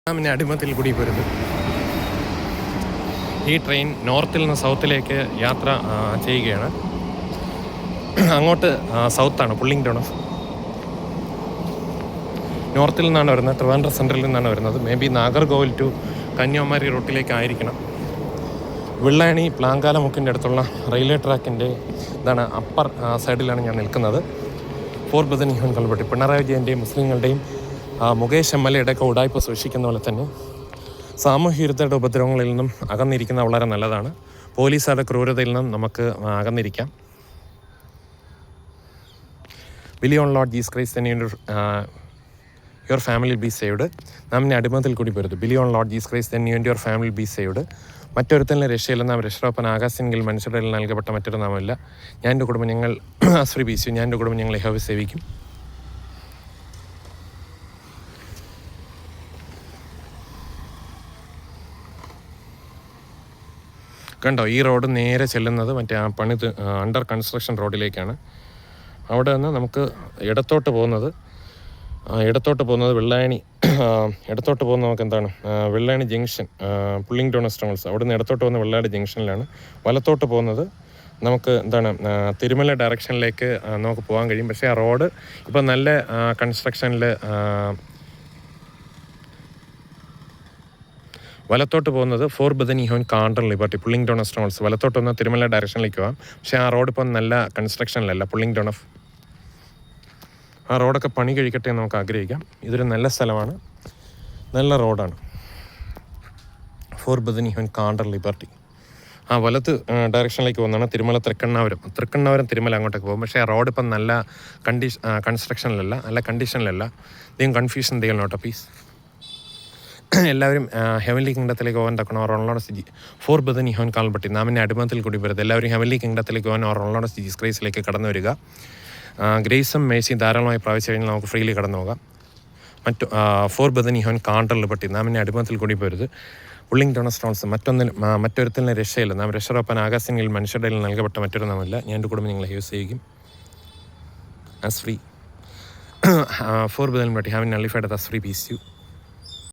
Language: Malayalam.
പിന്നെ അടിമത്തിൽ കൂടി പോരുത്. ഈ ട്രെയിൻ നോർത്തിൽ നിന്ന് സൗത്തിലേക്ക് യാത്ര ചെയ്യുകയാണ്. അങ്ങോട്ട് സൗത്താണ്, പുള്ളിങ് ഓഫ്. നോർത്തിൽ നിന്നാണ് വരുന്നത്, ട്രിവാൻഡ്രം സെൻട്രലിൽ നിന്നാണ് വരുന്നത്. Maybe Nagercoil to Kanyakumari റൂട്ടിലേക്കായിരിക്കണം. വെള്ളായണി പ്ലാങ്കാലമുക്കിൻ്റെ അടുത്തുള്ള റെയിൽവേ ട്രാക്കിൻ്റെ ഇതാണ് അപ്പർ സൈഡിലാണ് ഞാൻ നിൽക്കുന്നത്. ഫോർ ബദനി ഹോൻ കൽപ്പട്ടി പിണറായി വിജയൻ്റെയും മുസ്ലിങ്ങളുടെയും മുകേഷ് MLA ഒക്കെ ഉടായ്പ സൂക്ഷിക്കുന്ന പോലെ തന്നെ സാമൂഹ്യ വിരുദ്ധരുടെ ഉപദ്രവങ്ങളിൽ നിന്നും അകന്നിരിക്കുന്നത് വളരെ നല്ലതാണ്. പോലീസുകാരുടെ ക്രൂരതയിൽ നിന്നും നമുക്ക് അകന്നിരിക്കാം. ബിലിയോൺ ലോർഡ് ജീസസ് ക്രൈസ്റ്റ് തന്നെ യുവർ ഫാമിലി ബി സേവ്ഡ്. നാം ഇനി അടിമത്തിൽ കൂടി പോരുത്. ബിലിയോൺ ലോർഡ് ജീസസ് ക്രൈസ്റ്റ് തന്നെ യുവർ ഫാമിലി ബി സേവ്ഡ്. മറ്റൊരുത്തലിനെ രക്ഷയില്ല, നാം രക്ഷാപ്പൻ ആകാശെങ്കിൽ മനുഷ്യരിൽ നൽകപ്പെട്ട മറ്റൊരു നാമമില്ല. ഞാൻ എൻ്റെ കുടുംബം ഞങ്ങൾ അസ്രി ബീസു, ഞാൻ എൻ്റെ കുടുംബം ഞങ്ങൾ യഹോവയെ സേവിക്കും. കണ്ടോ, ഈ റോഡ് നേരെ ചെല്ലുന്നത് മറ്റേ ആ അണ്ടർ കൺസ്ട്രക്ഷൻ റോഡിലേക്കാണ്. അവിടെ നിന്ന് നമുക്ക് ഇടത്തോട്ട് പോകുന്നത് വെള്ളായണി, ഇടത്തോട്ട് പോകുന്നത് നമുക്ക് എന്താണ്, Vellayani junction, pulling town stones. അവിടെ നിന്ന് ഇടത്തോട്ട് പോകുന്ന വെള്ളായണി ജംഗ്ഷനിലാണ്. വലത്തോട്ട് പോകുന്നത് നമുക്ക് എന്താണ്, തിരുമല ഡയറക്ഷനിലേക്ക് നമുക്ക് പോകാൻ കഴിയും. പക്ഷേ ആ റോഡ് ഇപ്പം നല്ല കൺസ്ട്രക്ഷനിൽ. വലത്തോട്ട് പോകുന്നത് ഫോർ ബദനി ഹോൻ കാണ്ടർ ലിബർട്ടി പുള്ളിങ് ടൗൺ സ്റ്റോൺസ്. വലത്തോട്ട് വന്നാൽ തിരുമല ഡയറക്ഷനിലേക്ക് പോകാം. പക്ഷേ ആ റോഡ് ഇപ്പം നല്ല കൺസ്ട്രക്ഷനിലല്ല. പുള്ളിങ് ടൗൺ ഓഫ് ആ റോഡൊക്കെ പണി കഴിക്കട്ടെ എന്ന് നമുക്ക് ആഗ്രഹിക്കാം. ഇതൊരു നല്ല സ്ഥലമാണ്, നല്ല റോഡാണ്. ഫോർ ബദനി ഹോൻ കാണ്ടർ ലിബർട്ടി. ആ വലത്ത് ഡയറക്ഷനിലേക്ക് പോകുന്നതാണ് തിരുമല തൃക്കണ്ണാപുരം തിരുമല അങ്ങോട്ടേക്ക് പോകും. പക്ഷേ ആ റോഡ് ഇപ്പം നല്ല കൺസ്ട്രക്ഷനിലല്ല, നല്ല കണ്ടീഷനിലല്ല. ഇദ്ദേഹം കൺഫ്യൂഷൻ എന്തെങ്കിലും നോട്ടോ പ്ലീസ്. എല്ലാവരും ഹെവൻലി കിങ്ഡത്തിലേക്ക് പോകാൻ തക്കണം. ഓർലോണസ് ജി ഫോർ ബദനി ഹോൻ കാൽബട്ടി. നാം ഇനി അടിമത്തിൽ കൂടി വരുന്നത്. എല്ലാവരും ഹെവൻലി കിങ്ഡത്തിലേക്ക് പോകാൻ ഓർലോണസ് ജീസസ് ക്രൈസ്റ്റിലേക്ക് കടന്നു വരിക. ഗ്രേസും മേഴ്സിയും ധാരാളമായി പ്രാപിച്ചു കഴിഞ്ഞാൽ നമുക്ക് ഫ്രീലി കടന്നു പോകാം. ഫോർ ബദനി ഹോൻ കാണ്ടർ ലിബർട്ടി. നാം ഇനി അടിമത്തിൽ കൂടി പോരുത്. Pulling town stones. മറ്റൊരുത്തലിനെ രക്ഷയില്ല, നാം രക്ഷറപ്പൻ ആകാശെങ്കിൽ മനുഷ്യരുടെ നൽകപ്പെട്ട മറ്റൊരു നാമല്ല. ഞാൻ എൻ്റെ കുടുംബം നിങ്ങളെ യൂസ് ചെയ്യും ആസ് ഫ്രീ. ഫോർ ബദനി liberty having nullified as free peace U.